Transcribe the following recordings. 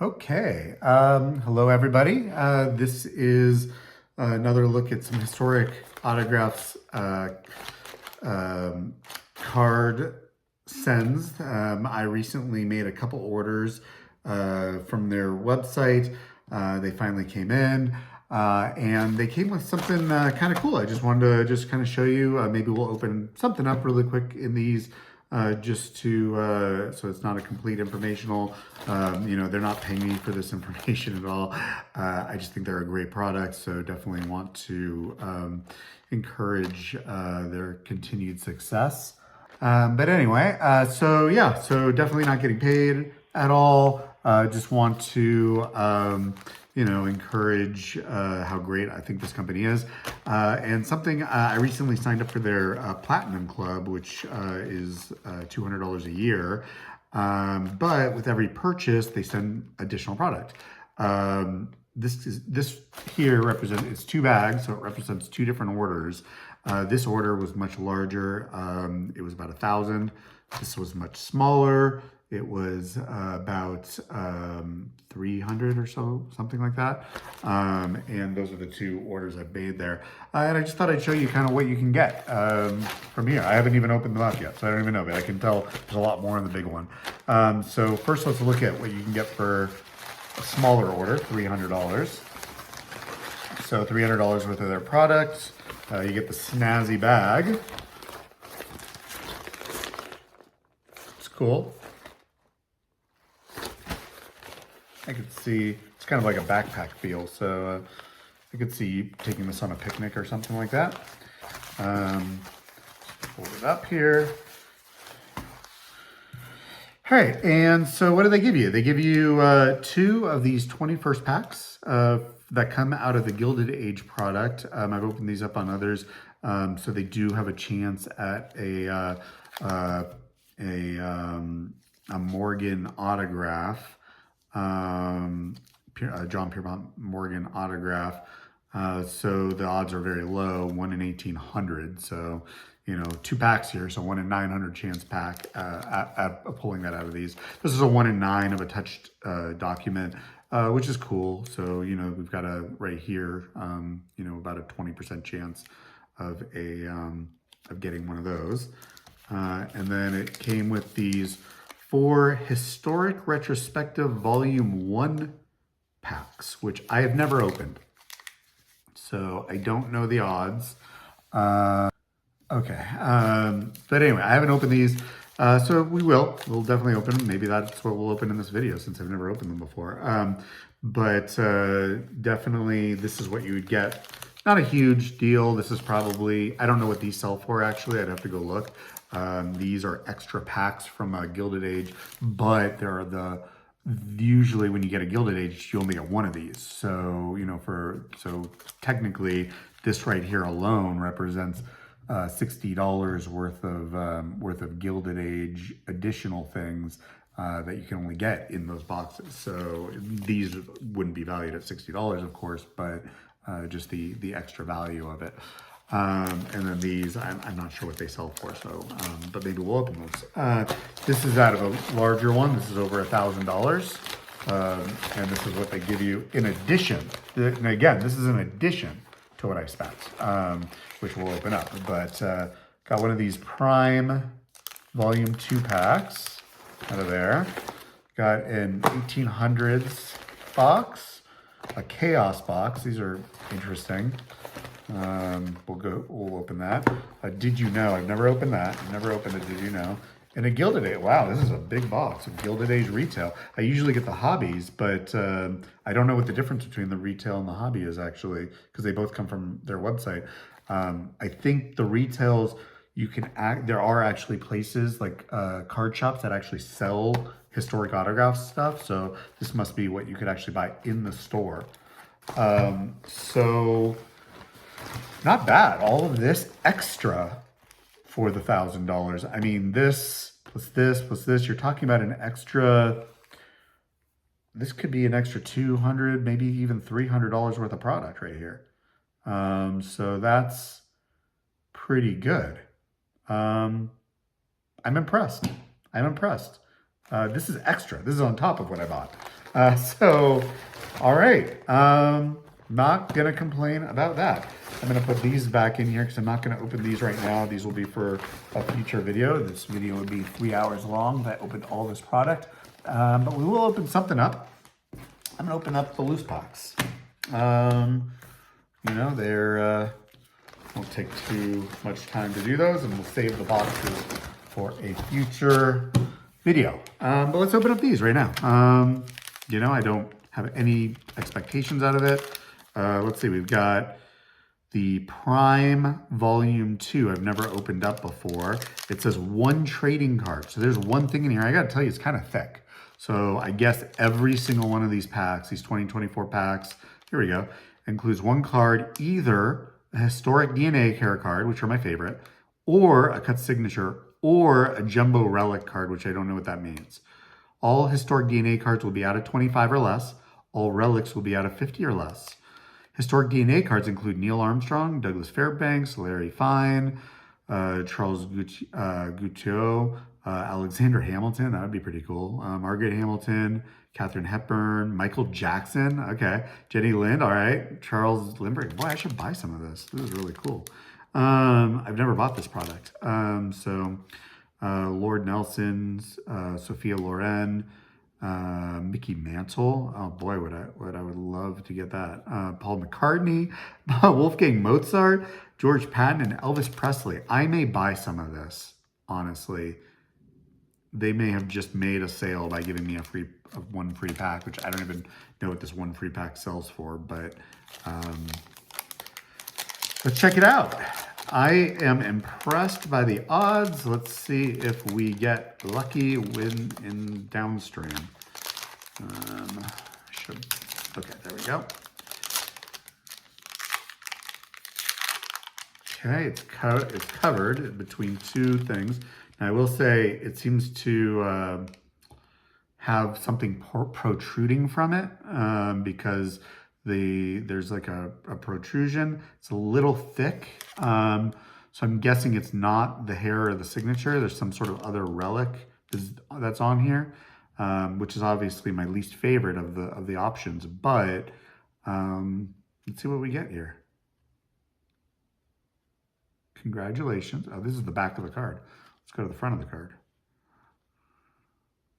Okay, hello everybody. This is another look at some historic autographs card sends. I recently made a couple orders from their website. They finally came in and they came with something kind of cool. I just wanted to just kind of show you. Maybe we'll open something up really quick in these just to, so it's not a complete informational, they're not paying me for this information at all. I just think they're a great product, so definitely want to encourage their continued success. But anyway, so definitely not getting paid at all. Just want to, encourage how great I think this company is. And something, I recently signed up for their Platinum Club, which is $200 a year. But with every purchase, they send additional product. This here represents, it's 2 bags, so it represents 2 different orders. This order was much larger. It was about 1,000. This was much smaller. It was about 300 or so, something like that. And those are the 2 orders I've made there. And I just thought I'd show you kind of what you can get from here. I haven't even opened them up yet, so I don't even know, but I can tell there's a lot more in the big one. So first, let's look at what you can get for a smaller order, $300. So $300 worth of their products. You get the snazzy bag. It's cool. I could see, it's kind of like a backpack feel, so I could see you taking this on a picnic or something like that. Hold it up here. All right, and so what do they give you? They give you 2 of these 21st packs that come out of the Gilded Age product. I've opened these up on others, so they do have a chance at a Morgan autograph, John Pierpont Morgan autograph. So the odds are very low, 1 in 1,800. So, 2 packs here, so 1 in 900 chance pack at pulling that out of these. This is a 1 in 9 of a touched document, which is cool. So, we've got right here, about a 20% chance of of getting one of those. And then it came with these 4 Historic Retrospective Volume 1 packs, which I have never opened. So I don't know the odds. Okay, but anyway, I haven't opened these, so we'll definitely open them. Maybe that's what we'll open in this video since I've never opened them before. But definitely this is what you would get. Not a huge deal. This is probably, I don't know what these sell for actually, I'd have to go look. These are extra packs from Gilded Age, but there are usually when you get a Gilded Age, you only get 1 of these. So, so technically this right here alone represents $60 worth of Gilded Age additional things that you can only get in those boxes. So these wouldn't be valued at $60, of course, but just the extra value of it. And then these, I'm not sure what they sell for, so, but maybe we'll open those. This is out of a larger one. This is over $1,000. And this is what they give you in addition. And again, this is in addition to what I spent, which we'll open up. But got one of these Prime Volume 2 packs out of there. Got an 1800s box, a Chaos box. These are interesting. We'll open that. Did you know? I've never opened that. I've never opened it. Did you know? And a Gilded Age. Wow, this is a big box of Gilded Age retail. I usually get the hobbies, but I don't know what the difference between the retail and the hobby is actually, because they both come from their website. I think the retails, there are actually places like card shops that actually sell historic autograph stuff. So this must be what you could actually buy in the store. So not bad. All of this extra for the $1,000. I mean, this plus this, you're talking about an extra, this could be an extra $200, maybe even $300 worth of product right here. So that's pretty good. I'm impressed. This is extra. This is on top of what I bought. All right. Not going to complain about that. I'm going to put these back in here because I'm not going to open these right now. These will be for a future video. This video would be 3 hours long if I opened all this product. But we will open something up. I'm going to open up the loose packs. You know, they're won't take too much time to do those, and we'll save the boxes for a future video. But let's open up these right now. You know, I don't have any expectations out of it. Let's see, we've got the Prime Volume 2. I've never opened up before. It says 1 trading card. So there's one thing in here. I gotta tell you, it's kind of thick. So I guess every single one of these packs, these 2024 packs, here we go, includes 1 card, either a historic DNA care card, which are my favorite, or a cut signature, or a jumbo relic card, which I don't know what that means. All historic DNA cards will be out of 25 or less. All relics will be out of 50 or less. Historic DNA cards include Neil Armstrong, Douglas Fairbanks, Larry Fine, Charles Gouteau, Alexander Hamilton, that would be pretty cool. Margaret Hamilton, Katharine Hepburn, Michael Jackson, okay. Jenny Lind, all right. Charles Lindbergh, boy, I should buy some of this. This is really cool. I've never bought this product. Lord Nelson's, Sophia Loren, Mickey Mantle. Oh boy, would I would love to get that. Paul McCartney, Wolfgang Mozart, George Patton, and Elvis Presley. I may buy some of this, honestly. They may have just made a sale by giving me a 1 free pack, which I don't even know what this 1 free pack sells for, but let's check it out. I am impressed by the odds. Let's see if we get lucky in downstream. Okay, there we go. Okay, it's covered between 2 things. Now, I will say it seems to have something protruding from it because there's like a protrusion. It's a little thick. So I'm guessing it's not the hair or the signature. There's some sort of other relic that's on here, which is obviously my least favorite of the options. But let's see what we get here. Congratulations. Oh, this is the back of the card. Let's go to the front of the card.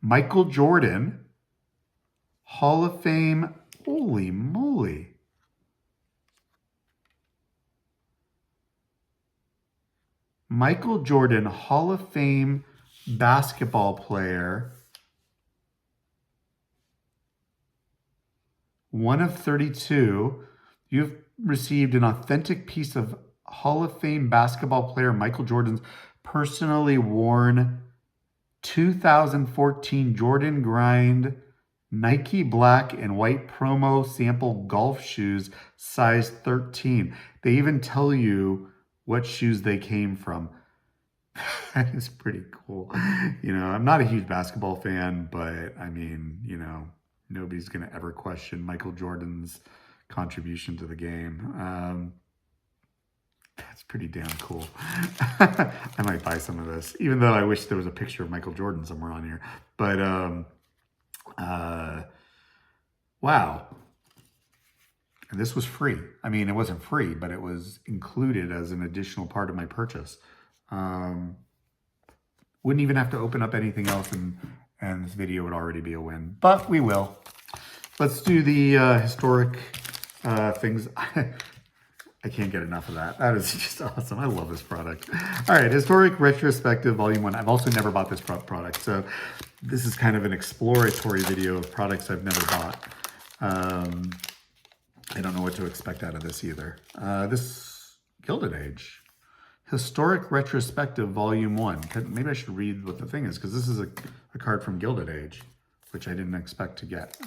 Michael Jordan, Hall of Fame. Holy moly. Michael Jordan, Hall of Fame basketball player. 1 of 32. You've received an authentic piece of Hall of Fame basketball player Michael Jordan's personally worn 2014 Jordan Grind Nike black and white promo sample golf shoes, size 13. They even tell you what shoes they came from. That is pretty cool. You know, I'm not a huge basketball fan, but I mean, you know, nobody's going to ever question Michael Jordan's contribution to the game. That's pretty damn cool. I might buy some of this, even though I wish there was a picture of Michael Jordan somewhere on here. But wow. And this was free. I mean, it wasn't free, but it was included as an additional part of my purchase. Wouldn't even have to open up anything else, and this video would already be a win. But we will. Let's do the historic things. I can't get enough of that. That is just awesome. I love this product. All right, Historic Retrospective Volume 1. I've also never bought this product, so this is kind of an exploratory video of products I've never bought. I don't know what to expect out of this either. This Gilded Age. Historic Retrospective Volume 1. Maybe I should read what the thing is, because this is a card from Gilded Age, which I didn't expect to get.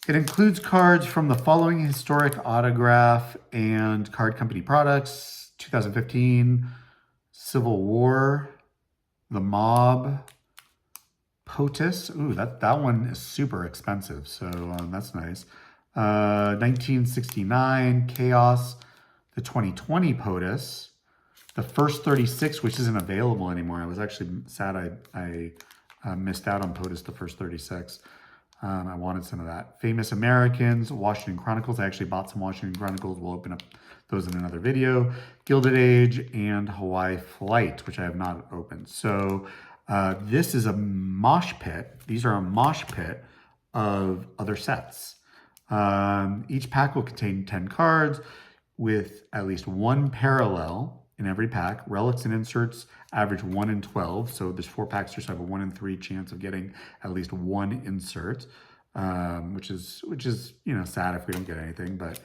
It includes cards from the following historic autograph and card company products: 2015, Civil War, The Mob, POTUS. Ooh, that one is super expensive, so that's nice. 1969, Chaos, the 2020 POTUS, the first 36, which isn't available anymore. I was actually sad I Missed out on POTUS the first 36. I wanted some of that. Famous Americans, Washington Chronicles. I actually bought some Washington Chronicles. We'll open up those in another video. Gilded Age and Hawaii Flight, which I have not opened. So this is a mosh pit. These are a mosh pit of other sets. Each pack will contain 10 cards with at least one parallel in every pack. Relics and inserts average 1 in 12. So there's 4 packs, so you have a 1 in 3 chance of getting at least one insert, which is sad if we don't get anything. But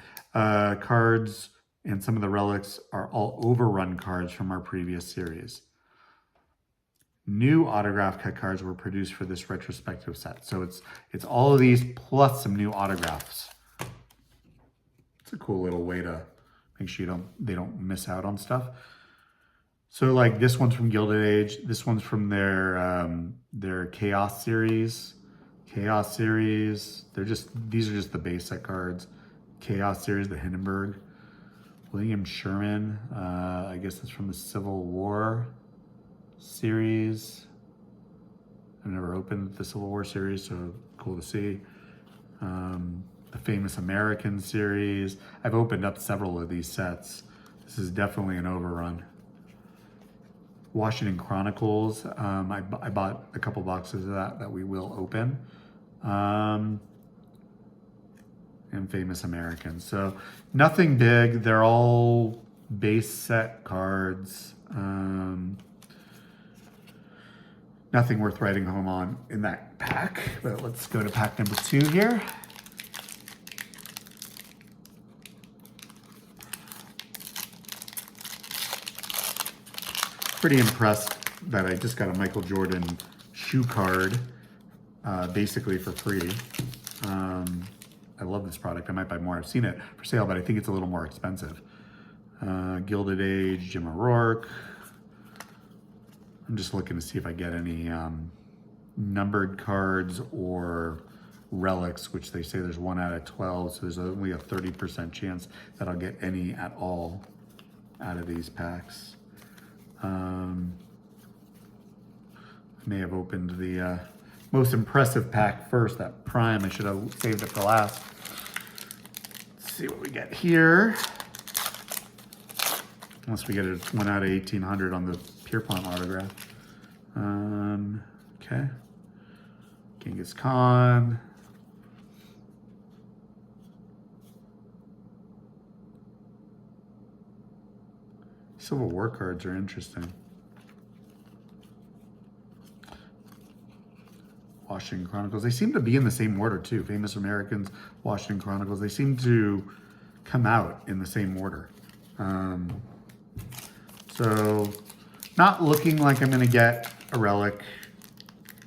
cards and some of the relics are all overrun cards from our previous series. New autograph cut cards were produced for this retrospective set. So it's all of these plus some new autographs. It's a cool little way to make sure they don't miss out on stuff. So like this one's from Gilded Age. This one's from their Chaos series. Chaos series. These are just the basic cards. Chaos series, the Hindenburg. William Sherman. I guess it's from the Civil War series. I've never opened the Civil War series, so cool to see. The Famous American series. I've opened up several of these sets. This is definitely an overrun. Washington Chronicles. I bought a couple boxes of that we will open. And Famous Americans. So nothing big. They're all base set cards. Nothing worth writing home on in that pack. But let's go to pack number 2 here. Pretty impressed that I just got a Michael Jordan shoe card basically for free. I love this product. I might buy more. I've seen it for sale, but I think it's a little more expensive. Gilded Age, Jim O'Rourke. I'm just looking to see if I get any numbered cards or relics, which they say there's 1 out of 12. So there's only a 30% chance that I'll get any at all out of these packs. I may have opened the most impressive pack first, that Prime. I should have saved it for last. Let's see what we get here. Unless we get a 1 out of 1800 on the Pierpont autograph. Okay. Genghis Khan. Civil War cards are interesting. Washington Chronicles. They seem to be in the same order too. Famous Americans, Washington Chronicles. They seem to come out in the same order. So not looking like I'm going to get a relic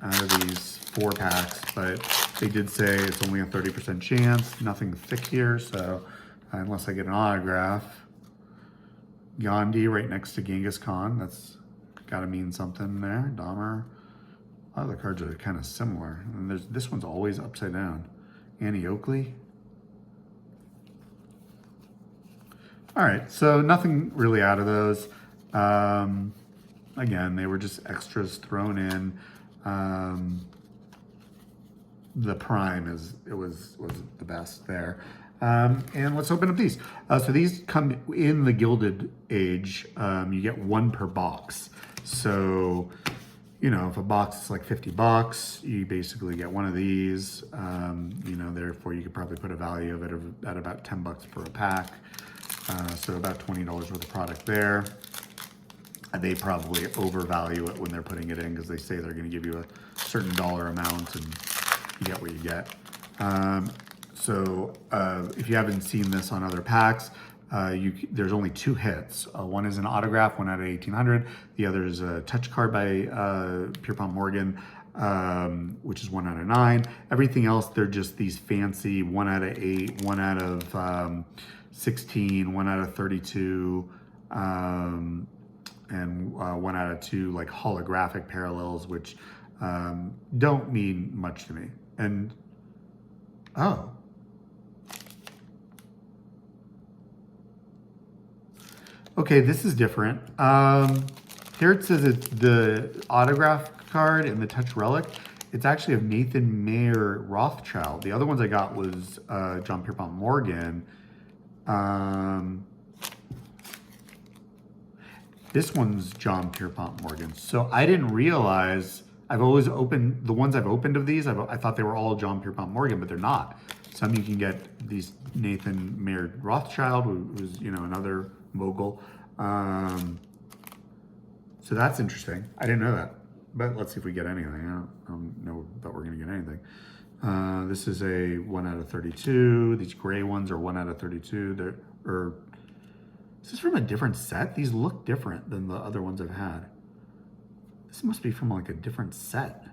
out of these 4 packs, but they did say it's only a 30% chance. Nothing thick here, so unless I get an autograph. Gandhi right next to Genghis Khan. That's got to mean something there. Dahmer. A lot of the cards are kind of similar. And this one's always upside down. Annie Oakley. All right, so nothing really out of those. Again, they were just extras thrown in. The Prime was the best there. And let's open up these. So these come in the Gilded Age. You get 1 per box. So, if a box is like $50, you basically get 1 of these. Therefore you could probably put a value of it at about $10 for a pack. So about $20 worth of product there. They probably overvalue it when they're putting it in because they say they're going to give you a certain dollar amount and you get what you get. So if you haven't seen this on other packs, there's only 2 hits. One is an autograph, 1 out of 1800. The other is a touch card by Pierpont Morgan, which is 1 out of 9. Everything else, they're just these fancy 1 out of 8, 1 out of 16, 1 out of 32, and 1 out of 2 like holographic parallels, which don't mean much to me. And oh. Okay, this is different. Here it says it's the autograph card in the Touch Relic. It's actually of Nathan Mayer Rothschild. The other ones I got was John Pierpont Morgan. This one's John Pierpont Morgan. So I didn't realize, I've always opened, the ones I've opened of these, I thought they were all John Pierpont Morgan, but they're not. Some you can get these Nathan Mayer Rothschild, who's, you know, another mogul. So that's interesting. I didn't know that. But let's see if we get anything. I don't know that we're going to get anything. This is a 1 out of 32. These gray ones are 1 out of 32. Is this from a different set? These look different than the other ones I've had. This must be from like a different set.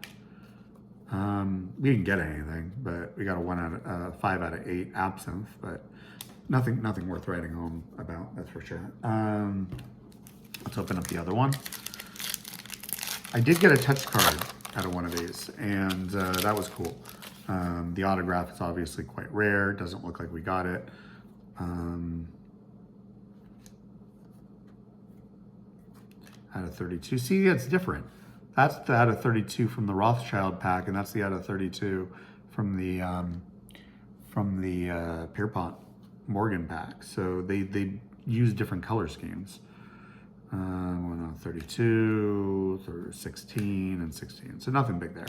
We didn't get anything, but we got a 5 out of 8 absinthe, but nothing worth writing home about, that's for sure. Let's open up the other one. I did get a touch card out of one of these, and that was cool. The autograph is obviously quite rare. Doesn't look like we got it. Out of 32. See, it's different. That's the out of 32 from the Rothschild pack, and that's the out of 32 from the Pierpont Morgan pack. So they use different color schemes. 1 out of 32, 16, and 16. So nothing big there.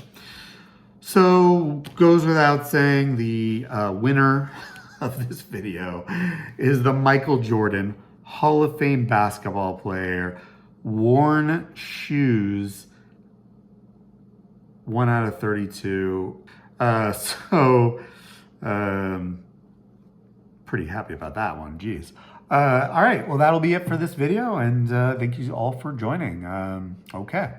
So goes without saying, the winner of this video is the Michael Jordan Hall of Fame basketball player, worn shoes, 1 out of 32. Pretty happy about that one. Geez. All right. Well, that'll be it for this video, and thank you all for joining. Okay.